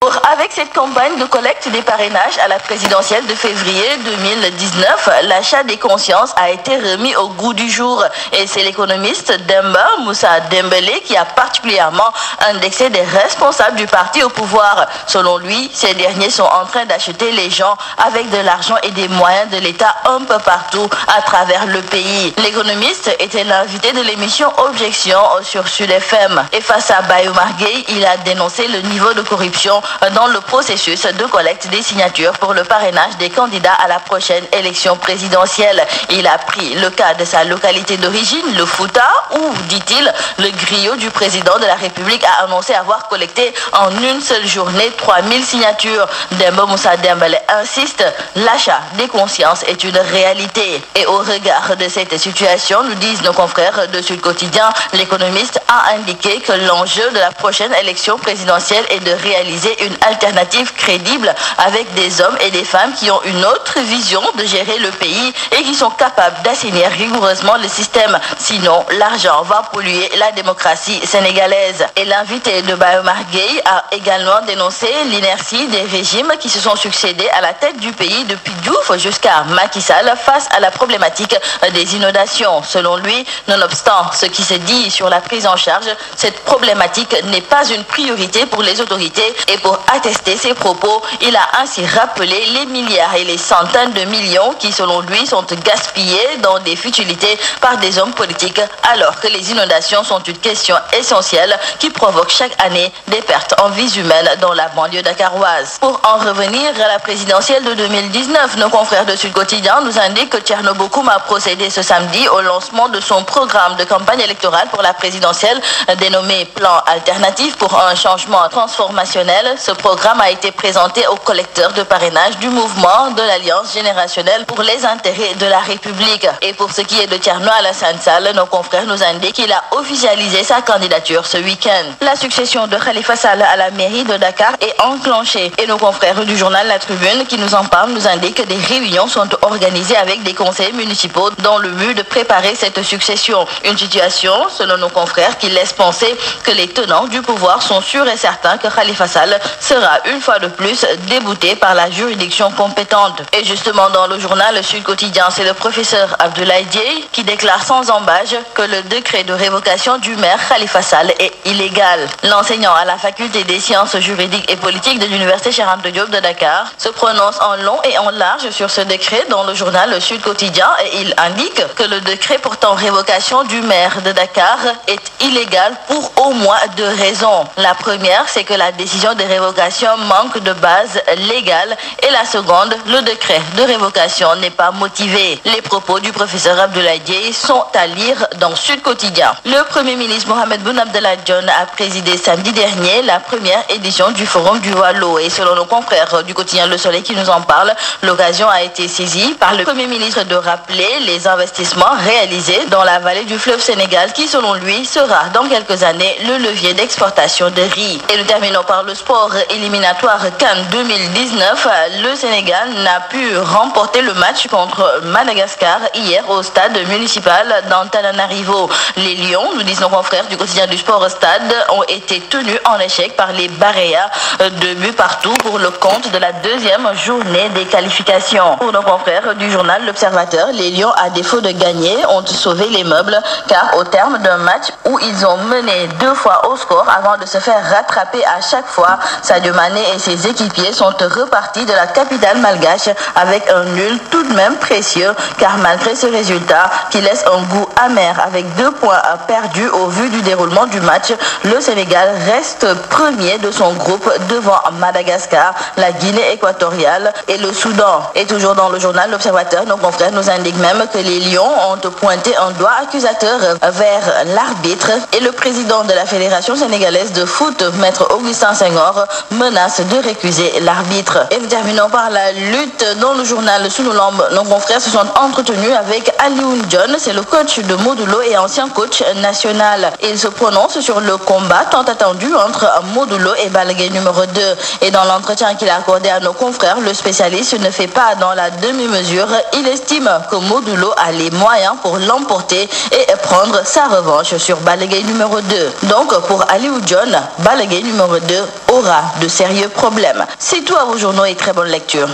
Avec cette campagne de collecte des parrainages à la présidentielle de février 2019, l'achat des consciences a été remis au goût du jour. Et c'est l'économiste Demba Moussa Dembélé qui a particulièrement indexé des responsables du parti au pouvoir. Selon lui, ces derniers sont en train d'acheter les gens avec de l'argent et des moyens de l'État un peu partout à travers le pays. L'économiste était l'invité de l'émission Objection sur Sud FM. Et face à Bayo Marguey, il a dénoncé le niveau de corruption dans le processus de collecte des signatures pour le parrainage des candidats à la prochaine élection présidentielle. Il a pris le cas de sa localité d'origine, le Fouta, où, dit-il, le griot du président de la République a annoncé avoir collecté en une seule journée 3000 signatures. Demba Moussa Dembélé insiste, l'achat des consciences est une réalité. Et au regard de cette situation, nous disent nos confrères de Sud Quotidien, l'économiste a indiqué que l'enjeu de la prochaine élection présidentielle est de réaliser une alternative crédible avec des hommes et des femmes qui ont une autre vision de gérer le pays et qui sont capables d'assainir rigoureusement le système. Sinon, l'argent va polluer la démocratie sénégalaise. Et l'invité de Bayo Marguey a également dénoncé l'inertie des régimes qui se sont succédés à la tête du pays depuis Diouf jusqu'à Macky Sall face à la problématique des inondations. Selon lui, nonobstant ce qui se dit sur la prise en charge, cette problématique n'est pas une priorité pour les autorités. Et pour attester ses propos, il a ainsi rappelé les milliards et les centaines de millions qui, selon lui, sont gaspillés dans des futilités par des hommes politiques, alors que les inondations sont une question essentielle qui provoque chaque année des pertes en vies humaines dans la banlieue dakaroise. Pour en revenir à la présidentielle de 2019, nos confrères de Sud Quotidien nous indiquent que Thierno Bocoum a procédé ce samedi au lancement de son programme de campagne électorale pour la présidentielle dénommé Plan alternatif pour un changement transformationnel. Ce programme a été présenté aux collecteurs de parrainage du mouvement de l'Alliance générationnelle pour les intérêts de la République. Et pour ce qui est de Thierno Alassane Sall, nos confrères nous indiquent qu'il a officialisé sa candidature ce week-end. La succession de Khalifa Sall à la mairie de Dakar est enclenchée. Et nos confrères du journal La Tribune qui nous en parlent nous indiquent que des réunions sont organisées avec des conseils municipaux dans le but de préparer cette succession. Une situation, selon nos confrères, qui laisse penser que les tenants du pouvoir sont sûrs et certains que Khalifa Sall sera une fois de plus débouté par la juridiction compétente. Et justement dans le journal Sud Quotidien, c'est le professeur Abdoulaye Dieye qui déclare sans embâche que le décret de révocation du maire Khalifa Sall est illégal. L'enseignant à la faculté des sciences juridiques et politiques de l'université Cheikh Anta Diop de Dakar se prononce en long et en large sur ce décret dans le journal Sud Quotidien et il indique que le décret portant révocation du maire de Dakar est illégal pour au moins deux raisons. La première, c'est que la décision de révocation manque de base légale et la seconde, le décret de révocation n'est pas motivé. Les propos du professeur Abdoulaye Dieye sont à lire dans Sud Quotidien. Le Premier ministre Mohamed Boun Abdallah Dionne a présidé samedi dernier la première édition du Forum du Waalo et selon nos confrères du quotidien Le Soleil qui nous en parle, l'occasion a été saisie par le Premier ministre de rappeler les investissements réalisés dans la vallée du fleuve Sénégal qui selon lui sera dans quelques années le levier d'exportation de riz. Et nous terminons par le sport éliminatoire CAN 2019. Le Sénégal n'a pu remporter le match contre Madagascar hier au stade municipal d'Antananarivo. Les Lions, nous disent nos confrères du quotidien du sport Stade, ont été tenus en échec par les Baréas, 2 buts partout pour le compte de la deuxième journée des qualifications. Pour nos confrères du journal L'Observateur, les Lions, à défaut de gagner, ont sauvé les meubles car au terme d'un match où ils ont mené 2 fois au score avant de se faire rattraper à chaque fois, Sadio Mané et ses équipiers sont repartis de la capitale malgache avec un nul tout de même précieux car malgré ce résultat qui laisse un goût amer avec 2 points perdus au vu du déroulement du match, le Sénégal reste premier de son groupe devant Madagascar, la Guinée équatoriale et le Soudan. Et toujours dans le journal L'Observateur, nos confrères nous indiquent même que les Lions ont pointé un doigt accusateur vers l'arbitre et le président de la Fédération sénégalaise de foot, maître Augustin Senghor, menace de récuser l'arbitre. Et nous terminons par la lutte dans le journal Sunu Lamb. Nos confrères se sont entretenus avec Alioune Dione, c'est le coach de Modulo et ancien coach national. Il se prononce sur le combat tant attendu entre Modulo et Balla Gaye numéro 2. Et dans l'entretien qu'il a accordé à nos confrères, le spécialiste ne fait pas dans la demi-mesure. Il estime que Modulo a les moyens pour l'emporter et prendre sa revanche sur Balla Gaye numéro 2. Donc pour Alioune Dione, Balla Gaye numéro 2 aura de sérieux problèmes. C'est tout à vos journaux et très bonne lecture.